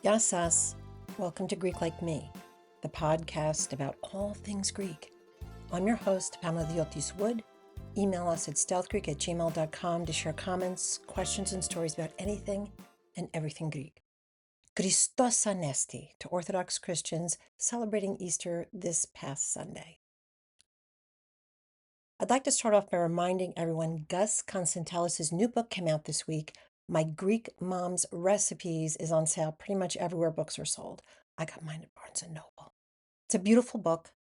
Yassas! Welcome to Greek Like Me, the podcast about all things Greek. I'm your host, Pamela Diotis Wood. Email us at stealthgreek@gmail.com to share comments, questions, and stories about anything and everything Greek. Christos Anesti to Orthodox Christians celebrating Easter this past Sunday. I'd like to start off by reminding everyone Gus Konstantelis' new book came out this week. My Greek Mom's Recipes is on sale pretty much everywhere books are sold. I got mine at Barnes & Noble. It's a beautiful book,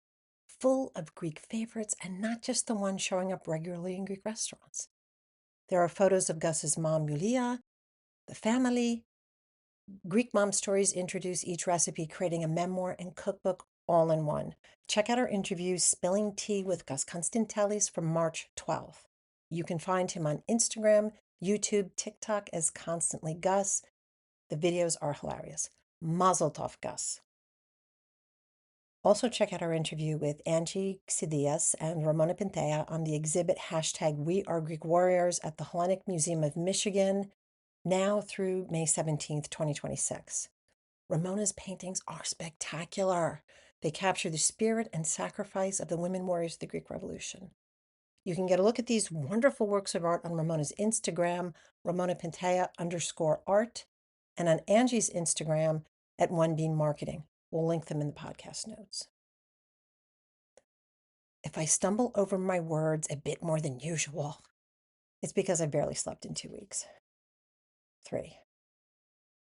full of Greek favorites, and not just the ones showing up regularly in Greek restaurants. There are photos of Gus's mom, Yulia, the family. Greek mom stories introduce each recipe, creating a memoir and cookbook all in one. Check out our interview, Spilling Tea with Gus Konstantelis, from March 12th. You can find him on Instagram, YouTube, TikTok as Constantly Gus. The videos are hilarious. Mazel tov, Gus. Also check out our interview with Angie Xidias and Ramona Pintea on the exhibit #WeAreGreekWarriors at the Hellenic Museum of Michigan, now through May 17th, 2026. Ramona's paintings are spectacular. They capture the spirit and sacrifice of the women warriors of the Greek Revolution. You can get a look at these wonderful works of art on Ramona's Instagram, RamonaPintea_art, and on Angie's Instagram at OneBeanMarketing. We'll link them in the podcast notes. If I stumble over my words a bit more than usual, it's because I barely slept in 2 weeks. 3,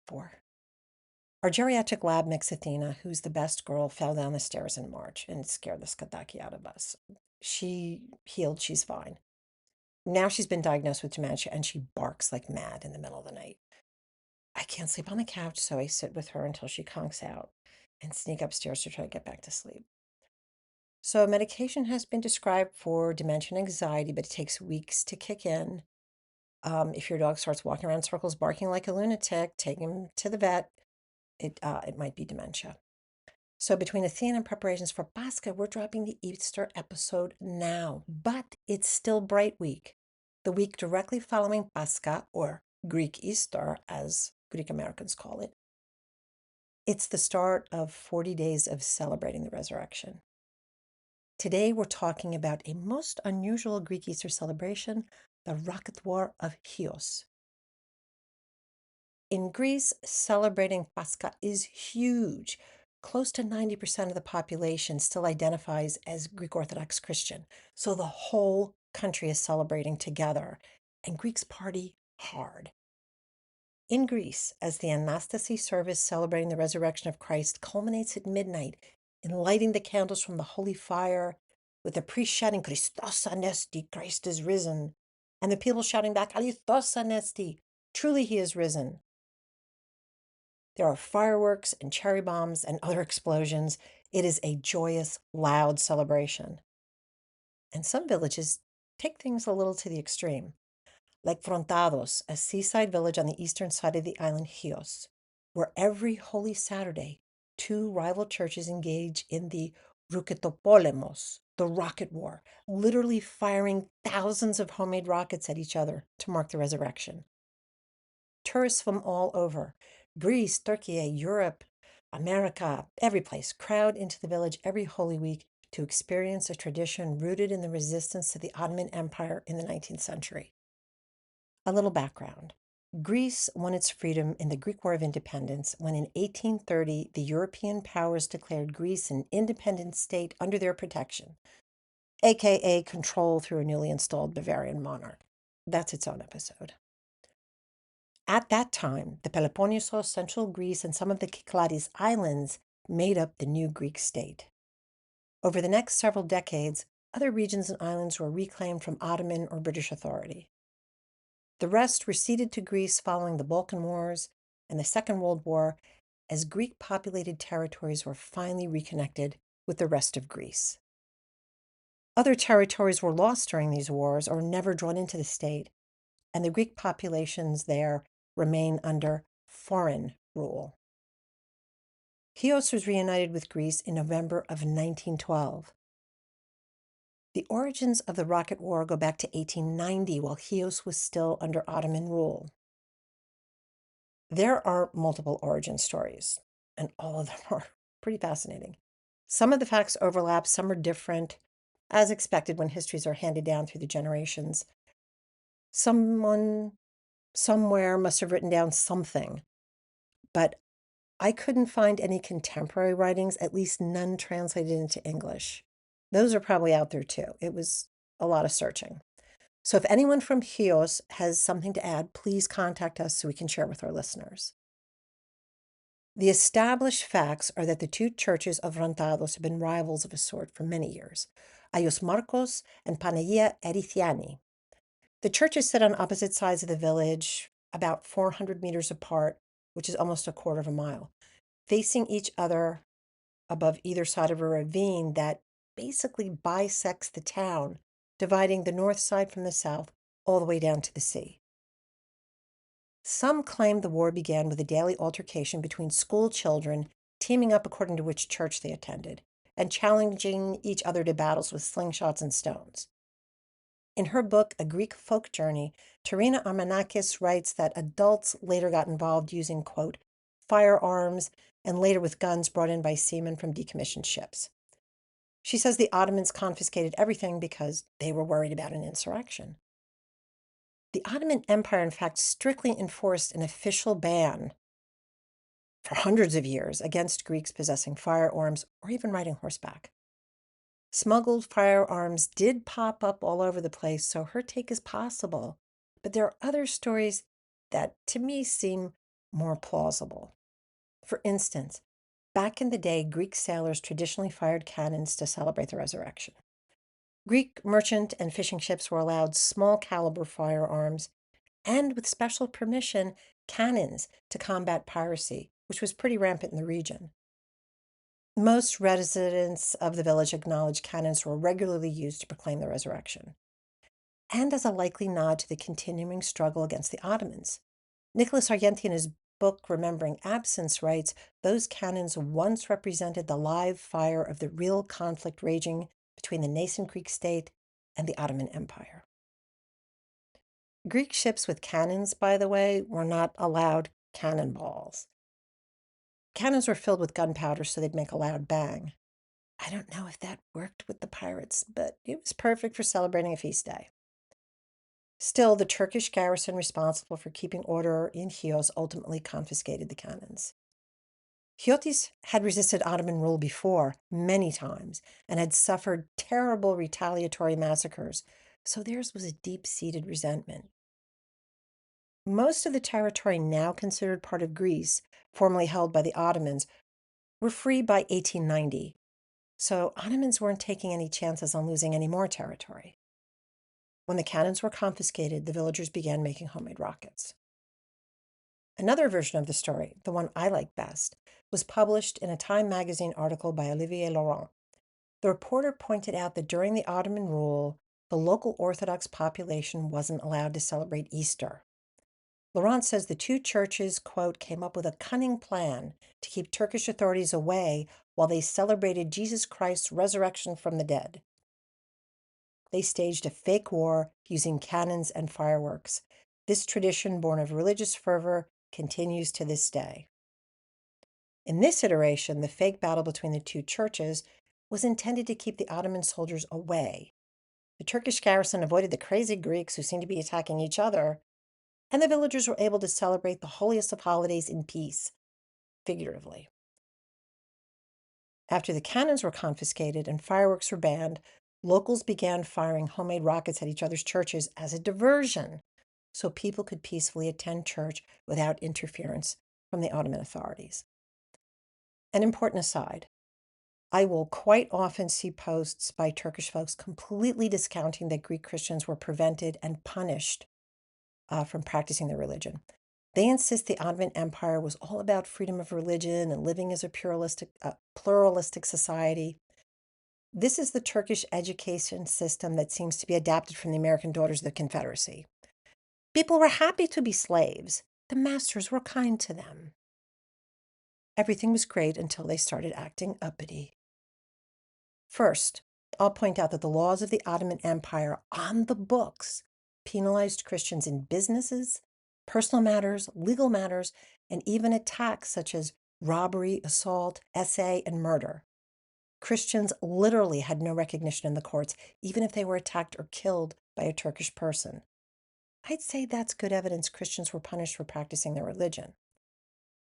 4. Our geriatric lab mix, Athena, who's the best girl, fell down the stairs in March and scared the skadaki out of us. She healed, she's fine. Now she's been diagnosed with dementia and she barks like mad in the middle of the night. I can't sleep on the couch, so I sit with her until she conks out and sneak upstairs to try to get back to sleep. So medication has been described for dementia and anxiety, but it takes weeks to kick in. If your dog starts walking around in circles, barking like a lunatic, take him to the vet. It might be dementia. So between Athena and preparations for Pascha, we're dropping the Easter episode now, but it's still Bright Week, the week directly following Pascha, or Greek Easter, as Greek Americans call it. It's the start of 40 days of celebrating the resurrection. Today, we're talking about a most unusual Greek Easter celebration, the Rocket War of Chios. In Greece, celebrating Pascha is huge. Close to 90% of the population still identifies as Greek Orthodox Christian. So the whole country is celebrating together, and Greeks party hard. In Greece, as the Anastasi service celebrating the resurrection of Christ culminates at midnight in lighting the candles from the holy fire, with the priest shouting, Christos Anesti, Christ is risen, and the people shouting back, Alithos Anesti, truly he is risen. There are fireworks and cherry bombs and other explosions. It is a joyous, loud celebration. And some villages take things a little to the extreme, like Frontados, a seaside village on the eastern side of the island Chios, where every Holy Saturday, 2 rival churches engage in the Rocketopolemos, the Rocket War, literally firing thousands of homemade rockets at each other to mark the resurrection. Tourists from all over, Greece, Turkey, Europe, America, every place, crowd into the village every Holy Week to experience a tradition rooted in the resistance to the Ottoman Empire in the 19th century. A little background. Greece won its freedom in the Greek War of Independence when in 1830 the European powers declared Greece an independent state under their protection, aka control through a newly installed Bavarian monarch. That's its own episode. At that time, the Peloponnesos, central Greece, and some of the Kykladas Islands made up the new Greek state. Over the next several decades, other regions and islands were reclaimed from Ottoman or British authority. The rest were ceded to Greece following the Balkan Wars and the Second World War, as Greek-populated territories were finally reconnected with the rest of Greece. Other territories were lost during these wars or never drawn into the state, and the Greek populations there remain under foreign rule. Chios was reunited with Greece in November of 1912. The origins of the Rocket War go back to 1890, while Chios was still under Ottoman rule. There are multiple origin stories, and all of them are pretty fascinating. Some of the facts overlap, some are different, as expected when histories are handed down through the generations. Someone somewhere must have written down something, but I couldn't find any contemporary writings, at least none translated into English. Those are probably out there too. It was a lot of searching. So if anyone from Chios has something to add, please contact us so we can share with our listeners. The established facts are that the two churches of Rantados have been rivals of a sort for many years, Ayos Marcos and Panagia Erithiani. The churches sit on opposite sides of the village, about 400 meters apart, which is almost a quarter of a mile, facing each other above either side of a ravine that basically bisects the town, dividing the north side from the south all the way down to the sea. Some claim the war began with a daily altercation between school children teaming up according to which church they attended and challenging each other to battles with slingshots and stones. In her book, A Greek Folk Journey, Tarina Armanakis writes that adults later got involved using, quote, firearms and later with guns brought in by seamen from decommissioned ships. She says the Ottomans confiscated everything because they were worried about an insurrection. The Ottoman Empire, in fact, strictly enforced an official ban for hundreds of years against Greeks possessing firearms or even riding horseback. Smuggled firearms did pop up all over the place, so her take is possible. But there are other stories that, to me, seem more plausible. For instance, back in the day, Greek sailors traditionally fired cannons to celebrate the resurrection. Greek merchant and fishing ships were allowed small caliber firearms and, with special permission, cannons to combat piracy, which was pretty rampant in the region. Most residents of the village acknowledged cannons were regularly used to proclaim the resurrection, and as a likely nod to the continuing struggle against the Ottomans. Nicholas Argenti, in his book Remembering Absence, writes, those cannons once represented the live fire of the real conflict raging between the nascent Greek state and the Ottoman Empire. Greek ships with cannons, by the way, were not allowed cannonballs. Cannons were filled with gunpowder so they'd make a loud bang. I don't know if that worked with the pirates, but it was perfect for celebrating a feast day. Still, the Turkish garrison responsible for keeping order in Chios ultimately confiscated the cannons. Chiotis had resisted Ottoman rule before, many times, and had suffered terrible retaliatory massacres, so theirs was a deep-seated resentment. Most of the territory now considered part of Greece, formerly held by the Ottomans, were free by 1890, so Ottomans weren't taking any chances on losing any more territory. When the cannons were confiscated, the villagers began making homemade rockets. Another version of the story, the one I like best, was published in a Time magazine article by Olivier Laurent. The reporter pointed out that during the Ottoman rule, the local Orthodox population wasn't allowed to celebrate Easter. Laurent says the two churches, quote, came up with a cunning plan to keep Turkish authorities away while they celebrated Jesus Christ's resurrection from the dead. They staged a fake war using cannons and fireworks. This tradition, born of religious fervor, continues to this day. In this iteration, the fake battle between the two churches was intended to keep the Ottoman soldiers away. The Turkish garrison avoided the crazy Greeks who seemed to be attacking each other, and the villagers were able to celebrate the holiest of holidays in peace, figuratively. After the cannons were confiscated and fireworks were banned, locals began firing homemade rockets at each other's churches as a diversion so people could peacefully attend church without interference from the Ottoman authorities. An important aside, I will quite often see posts by Turkish folks completely discounting that Greek Christians were prevented and punished from practicing their religion. They insist the Ottoman Empire was all about freedom of religion and living as a pluralistic society. This is the Turkish education system that seems to be adapted from the American Daughters of the Confederacy. People were happy to be slaves. The masters were kind to them. Everything was great until they started acting uppity. First, I'll point out that the laws of the Ottoman Empire on the books penalized Christians in businesses, Personal matters, legal matters, and even attacks such as robbery, assault, essay, and murder. Christians literally had no recognition in the courts, even if they were attacked or killed by a Turkish person. I'd say that's good evidence Christians were punished for practicing their religion.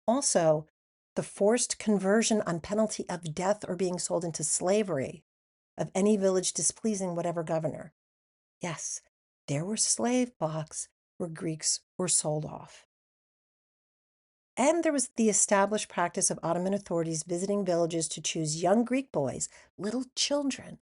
Also, the forced conversion on penalty of death or being sold into slavery of any village displeasing whatever governor. Yes, there were slave blocks where Greeks were sold off. And there was the established practice of Ottoman authorities visiting villages to choose young Greek boys, little children,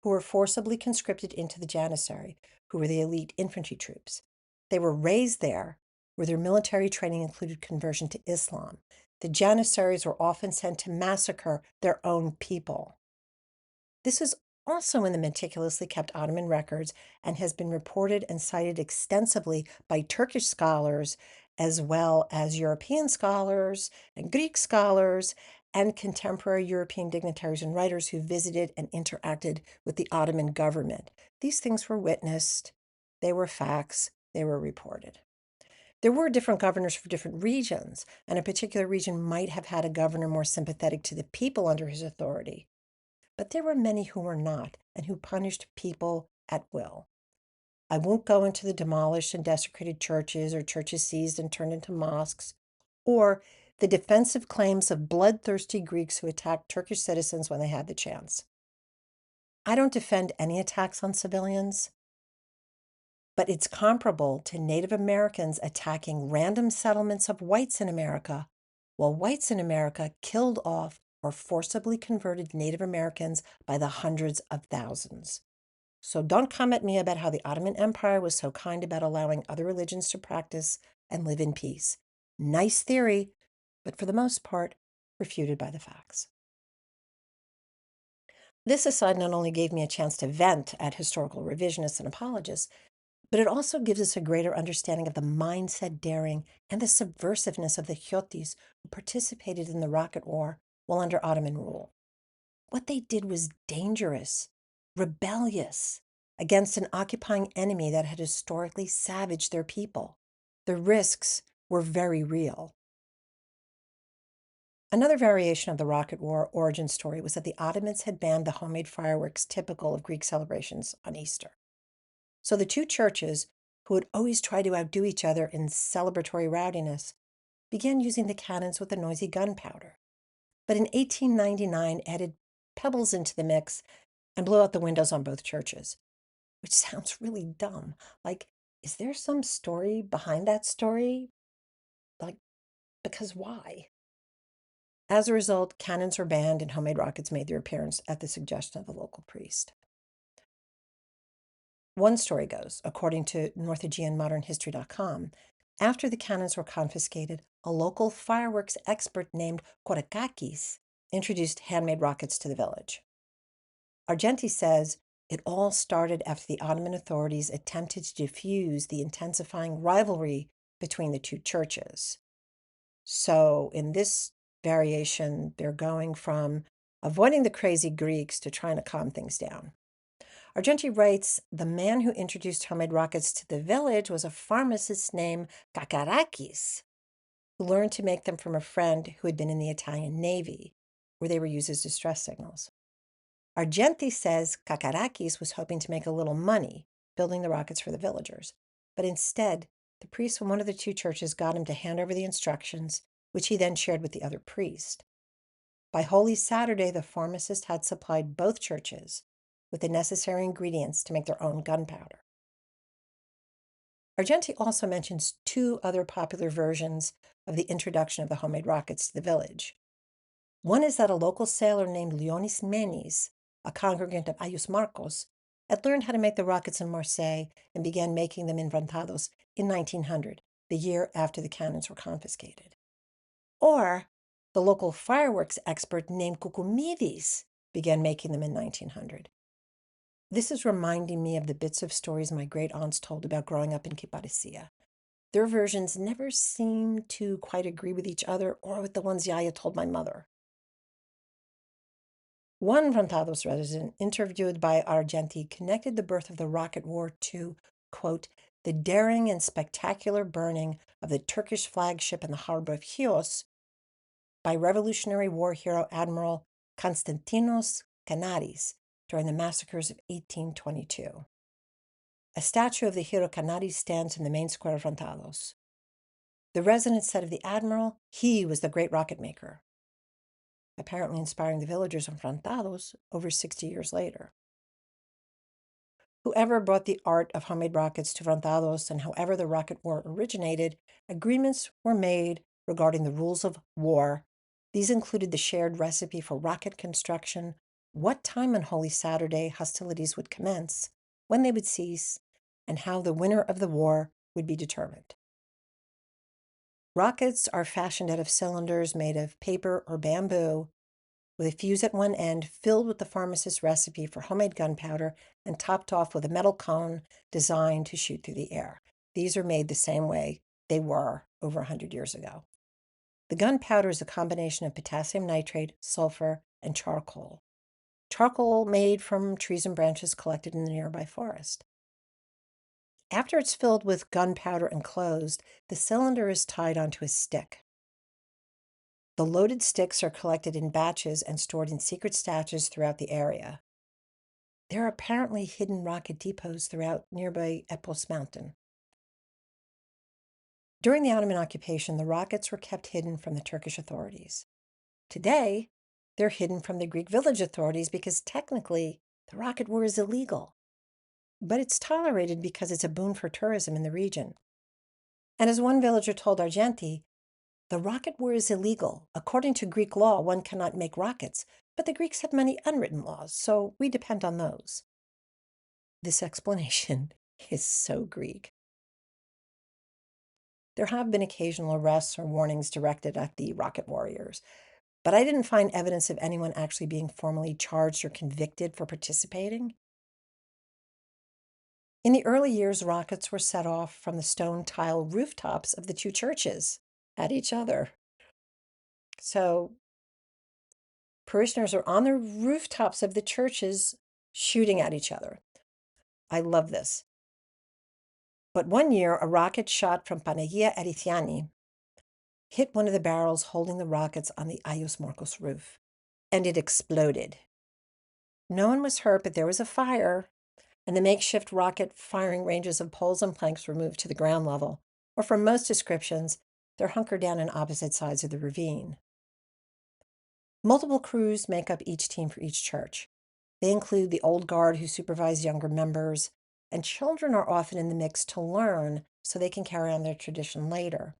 who were forcibly conscripted into the Janissary, who were the elite infantry troops. They were raised there, where their military training included conversion to Islam. The Janissaries were often sent to massacre their own people. This is also in the meticulously kept Ottoman records and has been reported and cited extensively by Turkish scholars, as well as European scholars and Greek scholars and contemporary European dignitaries and writers who visited and interacted with the Ottoman government. These things were witnessed, they were facts, they were reported. There were different governors for different regions, and a particular region might have had a governor more sympathetic to the people under his authority. But there were many who were not and who punished people at will. I won't go into the demolished and desecrated churches or churches seized and turned into mosques, or the defensive claims of bloodthirsty Greeks who attacked Turkish citizens when they had the chance. I don't defend any attacks on civilians, but it's comparable to Native Americans attacking random settlements of whites in America, while whites in America killed off or forcibly converted Native Americans by the hundreds of thousands. So don't come at me about how the Ottoman Empire was so kind about allowing other religions to practice and live in peace. Nice theory, but for the most part, refuted by the facts. This aside not only gave me a chance to vent at historical revisionists and apologists, but it also gives us a greater understanding of the mindset, daring, and the subversiveness of the Hyotis who participated in the Rocket War while under Ottoman rule. What they did was dangerous, rebellious, against an occupying enemy that had historically savaged their people. The risks were very real. Another variation of the Rocket War origin story was that the Ottomans had banned the homemade fireworks typical of Greek celebrations on Easter. So the two churches, who would always try to outdo each other in celebratory rowdiness, began using the cannons with the noisy gunpowder. But in 1899 added pebbles into the mix and blew out the windows on both churches, which sounds really dumb. Like, is there some story behind that story? Like, because why? As a result, cannons were banned and homemade rockets made their appearance at the suggestion of the local priest. One story goes, according to NorthAegeanModernHistory.com, after the cannons were confiscated, a local fireworks expert named Korakakis introduced handmade rockets to the village. Argenti says it all started after the Ottoman authorities attempted to diffuse the intensifying rivalry between the two churches. So in this variation, they're going from avoiding the crazy Greeks to trying to calm things down. Argenti writes, the man who introduced homemade rockets to the village was a pharmacist named Kakarakis, who learned to make them from a friend who had been in the Italian Navy, where they were used as distress signals. Argenti says Kakarakis was hoping to make a little money building the rockets for the villagers, but instead, the priest from one of the two churches got him to hand over the instructions, which he then shared with the other priest. By Holy Saturday, the pharmacist had supplied both churches with the necessary ingredients to make their own gunpowder. Argenti also mentions two other popular versions of the introduction of the homemade rockets to the village. One is that a local sailor named Leonis Menis, a congregant of Ayus Marcos, had learned how to make the rockets in Marseille and began making them in Ventados in 1900, the year after the cannons were confiscated. Or the local fireworks expert named Koukoumidis began making them in 1900. This is reminding me of the bits of stories my great aunts told about growing up in Kiparissia. Their versions never seemed to quite agree with each other or with the ones Yaya told my mother. One Ventados resident interviewed by Argenti connected the birth of the Rocket War to, quote, the daring and spectacular burning of the Turkish flagship in the harbor of Chios by Revolutionary War hero Admiral Konstantinos Kanaris during the massacres of 1822. A statue of the hero Kanaris stands in the main square of Frontados. The residents said of the admiral, he was the great rocket maker, apparently inspiring the villagers of Frontados over 60 years later. Whoever brought the art of homemade rockets to Frontados and however the rocket war originated, agreements were made regarding the rules of war. These included the shared recipe for rocket construction, what time on Holy Saturday hostilities would commence, when they would cease, and how the winner of the war would be determined. Rockets are fashioned out of cylinders made of paper or bamboo, with a fuse at one end filled with the pharmacist's recipe for homemade gunpowder and topped off with a metal cone designed to shoot through the air. These are made the same way they were over 100 years ago. The gunpowder is a combination of potassium nitrate, sulfur, and charcoal. Charcoal made from trees and branches collected in the nearby forest. After it's filled with gunpowder and closed, the cylinder is tied onto a stick. The loaded sticks are collected in batches and stored in secret stashes throughout the area. There are apparently hidden rocket depots throughout nearby Epos Mountain. During the Ottoman occupation, the rockets were kept hidden from the Turkish authorities. Today, they're hidden from the Greek village authorities because technically the rocket war is illegal. But it's tolerated because it's a boon for tourism in the region. And as one villager told Argenti, the rocket war is illegal. According to Greek law, one cannot make rockets, but the Greeks have many unwritten laws, so we depend on those. This explanation is so Greek. There have been occasional arrests or warnings directed at the rocket warriors, but I didn't find evidence of anyone actually being formally charged or convicted for participating. In the early years, rockets were set off from the stone tile rooftops of the two churches at each other. So parishioners are on the rooftops of the churches shooting at each other. I love this. But one year, a rocket shot from Panagia Erithiani hit one of the barrels holding the rockets on the Ayos Marcos roof, and it exploded. No one was hurt, but there was a fire, and the makeshift rocket firing ranges of poles and planks were moved to the ground level, or from most descriptions, they're hunkered down on opposite sides of the ravine. Multiple crews make up each team for each church. They include the old guard who supervise younger members, and children are often in the mix to learn so they can carry on their tradition later.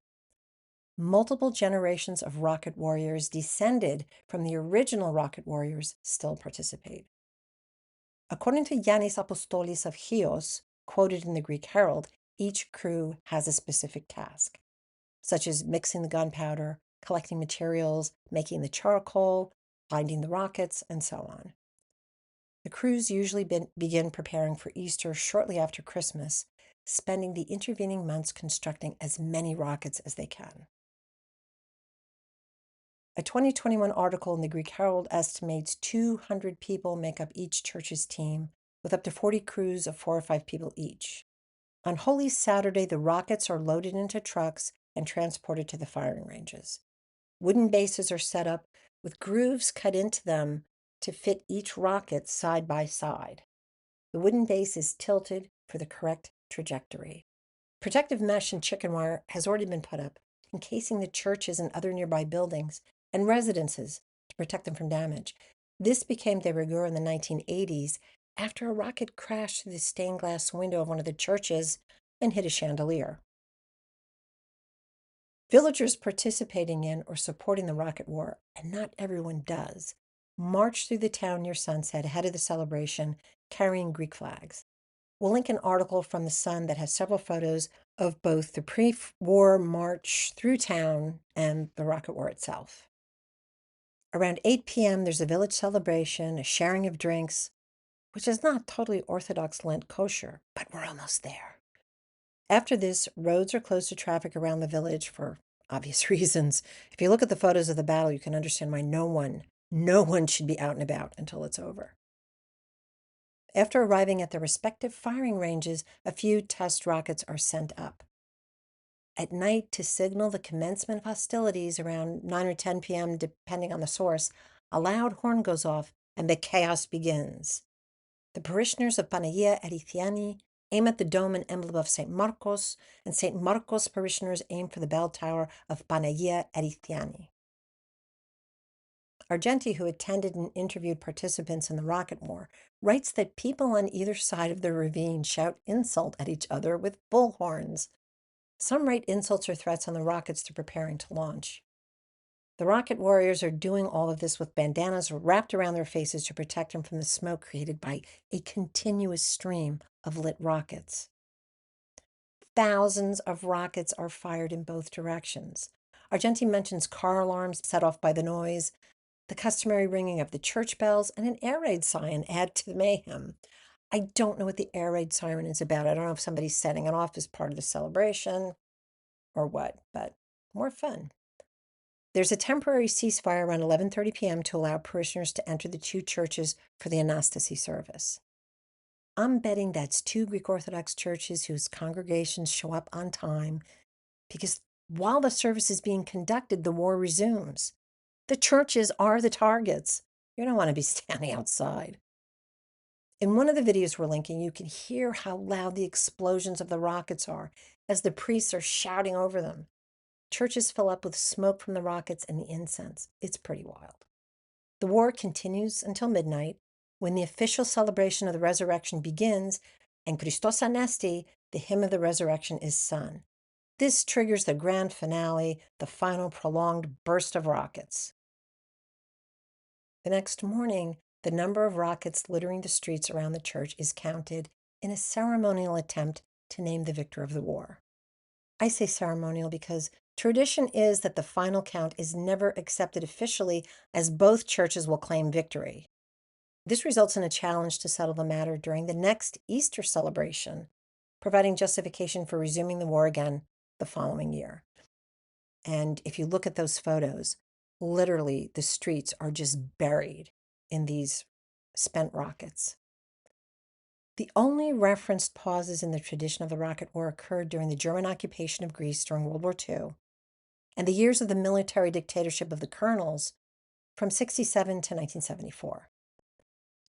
Multiple generations of rocket warriors descended from the original rocket warriors still participate. According to Yannis Apostolis of Chios, quoted in the Greek Herald, each crew has a specific task, such as mixing the gunpowder, collecting materials, making the charcoal, binding the rockets, and so on. The crews usually begin preparing for Easter shortly after Christmas, spending the intervening months constructing as many rockets as they can. A 2021 article in the Greek Herald estimates 200 people make up each church's team, with up to 40 crews of 4 or 5 people each. On Holy Saturday, the rockets are loaded into trucks and transported to the firing ranges. Wooden bases are set up with grooves cut into them to fit each rocket side by side. The wooden base is tilted for the correct trajectory. Protective mesh and chicken wire has already been put up, encasing the churches and other nearby buildings and residences to protect them from damage. This became de rigueur in the 1980s after a rocket crashed through the stained glass window of one of the churches and hit a chandelier. Villagers participating in or supporting the rocket war, and not everyone does, march through the town near sunset ahead of the celebration, carrying Greek flags. We'll link an article from The Sun that has several photos of both the pre-war march through town and the rocket war itself. Around 8 p.m., there's a village celebration, a sharing of drinks, which is not totally Orthodox Lent kosher, but we're almost there. After this, roads are closed to traffic around the village for obvious reasons. If you look at the photos of the battle, you can understand why no one should be out and about until it's over. After arriving at their respective firing ranges, a few test rockets are sent up. At night, to signal the commencement of hostilities around 9 or 10 p.m., depending on the source, a loud horn goes off and the chaos begins. The parishioners of Panagia Erithiani aim at the dome and emblem of St. Marcos, and St. Marcos parishioners aim for the bell tower of Panagia Erithiani. Argenti, who attended and interviewed participants in the Rocket War, writes that people on either side of the ravine shout insult at each other with bullhorns. Some write insults or threats on the rockets they're preparing to launch. The rocket warriors are doing all of this with bandanas wrapped around their faces to protect them from the smoke created by a continuous stream of lit rockets. Thousands of rockets are fired in both directions. Argenti mentions car alarms set off by the noise, the customary ringing of the church bells, and an air raid siren add to the mayhem. I don't know what the air raid siren is about. I don't know if somebody's setting it off as part of the celebration or what, but more fun. There's a temporary ceasefire around 11:30 p.m. to allow parishioners to enter the two churches for the Anastasi service. I'm betting that's two Greek Orthodox churches whose congregations show up on time because while the service is being conducted, the war resumes. The churches are the targets. You don't want to be standing outside. In one of the videos we're linking, you can hear how loud the explosions of the rockets are as the priests are shouting over them. Churches fill up with smoke from the rockets and the incense. It's pretty wild. The war continues until midnight, when the official celebration of the resurrection begins, and Christos Anesti, the hymn of the resurrection, is sung. This triggers the grand finale, the final prolonged burst of rockets. The next morning, the number of rockets littering the streets around the church is counted in a ceremonial attempt to name the victor of the war. I say ceremonial because tradition is that the final count is never accepted officially, as both churches will claim victory. This results in a challenge to settle the matter during the next Easter celebration, providing justification for resuming the war again the following year. And if you look at those photos, literally the streets are just buried in these spent rockets. The only referenced pauses in the tradition of the rocket war occurred during the German occupation of Greece during World War II and the years of the military dictatorship of the colonels from 67 to 1974.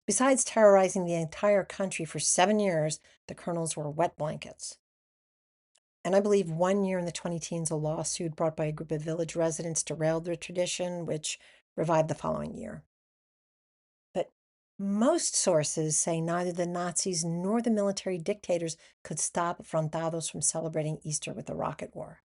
Besides terrorizing the entire country for 7 years, the colonels were wet blankets. And I believe 1 year in the 20 teens, a lawsuit brought by a group of village residents derailed their tradition, which revived the following year. But most sources say neither the Nazis nor the military dictators could stop Frontados from celebrating Easter with the rocket war.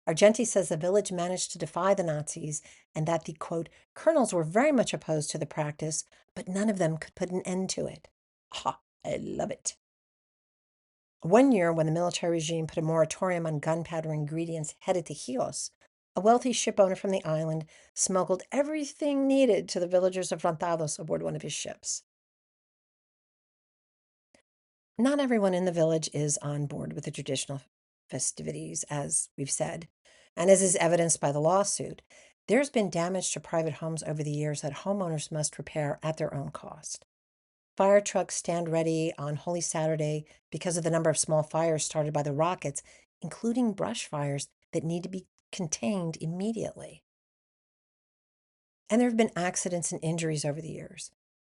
Argenti says the village managed to defy the Nazis and that the, quote, colonels were very much opposed to the practice, but none of them could put an end to it. Ha, I love it. 1 year, when the military regime put a moratorium on gunpowder ingredients headed to Chios, a wealthy ship owner from the island smuggled everything needed to the villagers of Frontados aboard one of his ships. Not everyone in the village is on board with the traditional festivities, as we've said, and as is evidenced by the lawsuit. There's been damage to private homes over the years that homeowners must repair at their own cost. Fire trucks stand ready on Holy Saturday because of the number of small fires started by the rockets, including brush fires that need to be contained immediately. And there have been accidents and injuries over the years.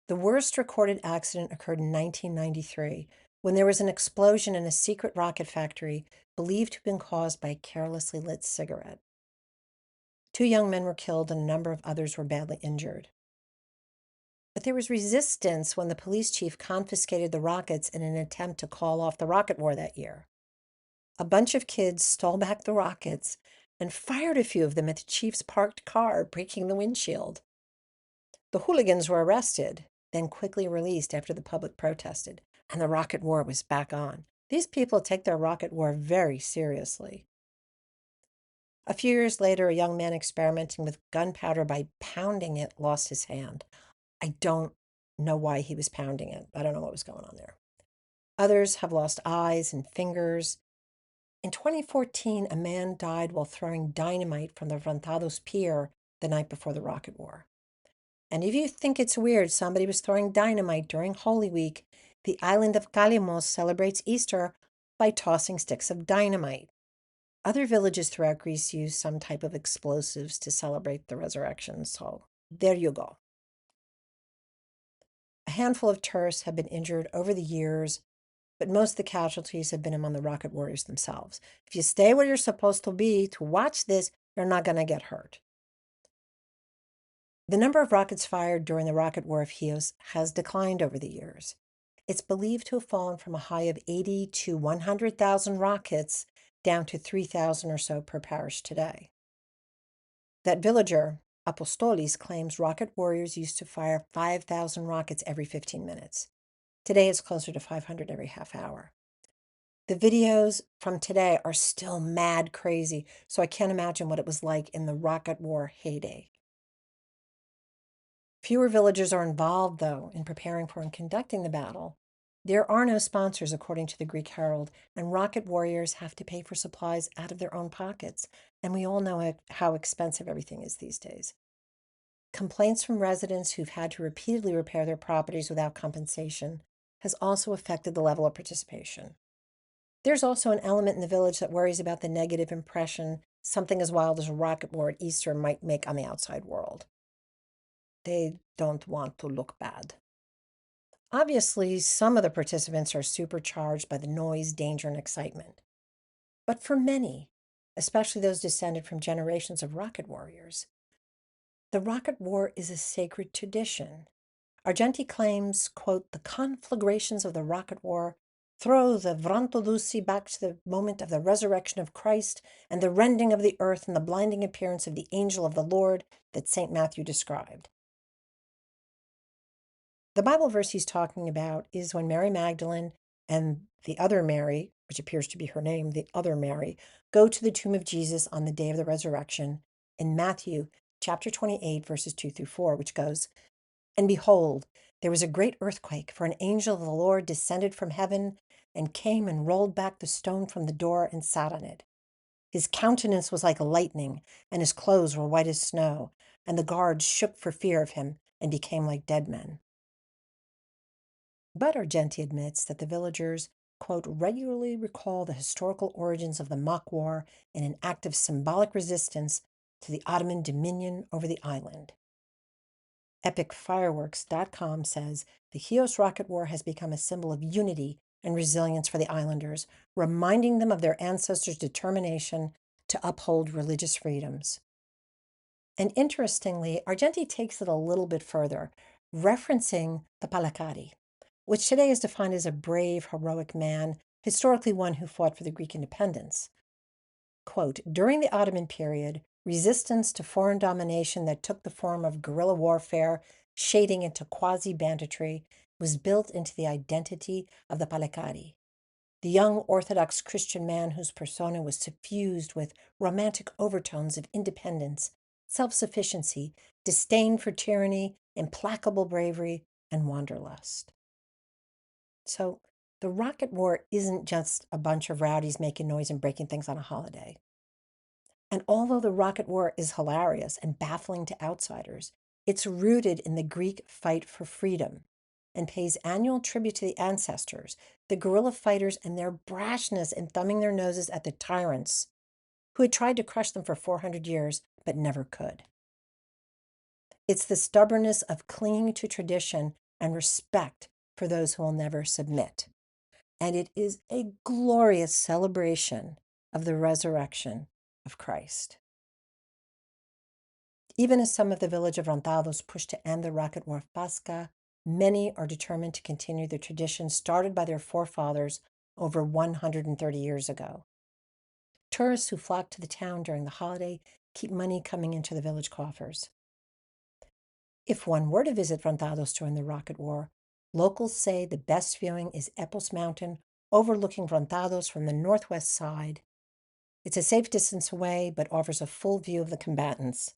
The worst recorded accident occurred in 1993 when there was an explosion in a secret rocket factory believed to have been caused by a carelessly lit cigarette. 2 young men were killed and a number of others were badly injured. But there was resistance when the police chief confiscated the rockets in an attempt to call off the rocket war that year. A bunch of kids stole back the rockets and fired a few of them at the chief's parked car, breaking the windshield. The hooligans were arrested, then quickly released after the public protested, and the rocket war was back on. These people take their rocket war very seriously. A few years later, a young man experimenting with gunpowder by pounding it lost his hand. I don't know why he was pounding it. I don't know what was going on there. Others have lost eyes and fingers. In 2014, a man died while throwing dynamite from the Frontados Pier the night before the rocket war. And if you think it's weird somebody was throwing dynamite during Holy Week, The island of Kalimos celebrates Easter by tossing sticks of dynamite. Other villages throughout Greece use some type of explosives to celebrate the resurrection, so there you go. A handful of tourists have been injured over the years, but most of the casualties have been among the rocket warriors themselves. If you stay where you're supposed to be to watch this, you're not going to get hurt. The number of rockets fired during the Rocket War of Chios has declined over the years. It's believed to have fallen from a high of 80 to 100,000 rockets down to 3,000 or so per parish today. That villager, Apostolis, claims rocket warriors used to fire 5,000 rockets every 15 minutes. Today it's closer to 500 every half hour. The videos from today are still mad crazy, so I can't imagine what it was like in the Rocket War heyday. Fewer villagers are involved, though, in preparing for and conducting the battle. There are no sponsors, according to the Greek Herald, and rocket warriors have to pay for supplies out of their own pockets, and we all know how expensive everything is these days. Complaints from residents who've had to repeatedly repair their properties without compensation has also affected the level of participation. There's also an element in the village that worries about the negative impression something as wild as a rocket war at Easter might make on the outside world. They don't want to look bad. Obviously, some of the participants are supercharged by the noise, danger, and excitement. But for many, especially those descended from generations of rocket warriors, the rocket war is a sacred tradition. Argenti claims, quote, the conflagrations of the rocket war throw the Vrantodusi back to the moment of the resurrection of Christ and the rending of the earth and the blinding appearance of the angel of the Lord that St. Matthew described. The Bible verse he's talking about is when Mary Magdalene and the other Mary, which appears to be her name, the other Mary, go to the tomb of Jesus on the day of the resurrection in Matthew chapter 28, verses 2 through 4, which goes, and behold, there was a great earthquake, for an angel of the Lord descended from heaven and came and rolled back the stone from the door and sat on it. His countenance was like lightning, and his clothes were white as snow, and the guards shook for fear of him and became like dead men. But Argenti admits that the villagers, quote, regularly recall the historical origins of the mock war in an act of symbolic resistance to the Ottoman dominion over the island. EpicFireworks.com says the Chios rocket war has become a symbol of unity and resilience for the islanders, reminding them of their ancestors' determination to uphold religious freedoms. And interestingly, Argenti takes it a little bit further, referencing the Palakari, which today is defined as a brave, heroic man, historically one who fought for the Greek independence. Quote, during the Ottoman period, resistance to foreign domination that took the form of guerrilla warfare, shading into quasi-banditry, was built into the identity of the Palekari, the young Orthodox Christian man whose persona was suffused with romantic overtones of independence, self-sufficiency, disdain for tyranny, implacable bravery, and wanderlust. So the rocket war isn't just a bunch of rowdies making noise and breaking things on a holiday. And although the rocket war is hilarious and baffling to outsiders, it's rooted in the Greek fight for freedom and pays annual tribute to the ancestors, the guerrilla fighters, and their brashness in thumbing their noses at the tyrants who had tried to crush them for 400 years but never could. It's the stubbornness of clinging to tradition and respect for those who will never submit. And it is a glorious celebration of the resurrection of Christ. Even as some of the village of Rontados push to end the Rocket War of Pascha, many are determined to continue the tradition started by their forefathers over 130 years ago. Tourists who flock to the town during the holiday keep money coming into the village coffers. If one were to visit Rontados during the Rocket War, locals say the best viewing is Epos Mountain, overlooking Rontados from the northwest side. It's a safe distance away, but offers a full view of the combatants.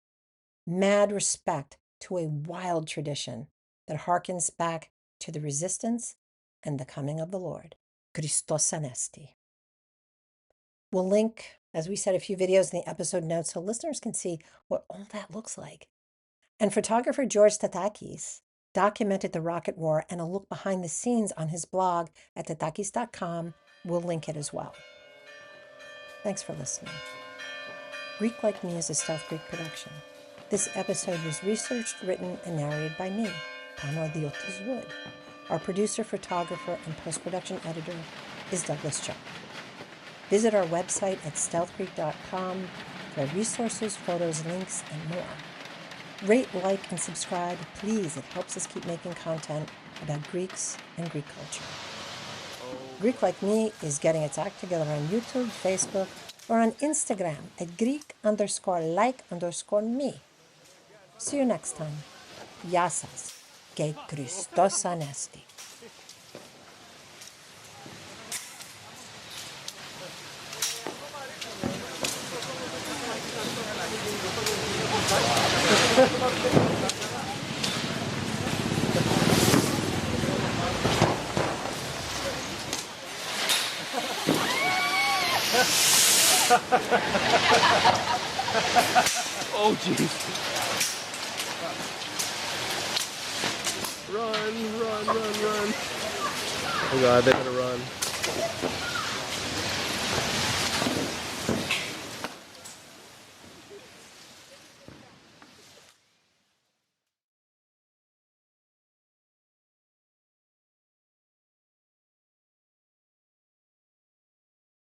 Mad respect to a wild tradition that harkens back to the resistance and the coming of the Lord. Christos Anesti. We'll link, as we said, a few videos in the episode notes so listeners can see what all that looks like. And photographer George Tatakis documented the Rocket War, and a look behind the scenes on his blog at tatakis.com. We'll link it as well. Thanks for listening. Greek Like Me is a Stealth Greek production. This episode was researched, written, and narrated by me, Pamela Diotis Wood. Our producer, photographer, and post-production editor is Douglas Chuck. Visit our website at stealthgreek.com for resources, photos, links, and more. Rate, like, and subscribe, please. It helps us keep making content about Greeks and Greek culture. Greek Like Me is getting its act together on YouTube, Facebook, or on Instagram at Greek_like_me. See you next time. Yasas, ke Christos Anesti. Oh, jeez. Run, run, run, run. Oh, God, they better run.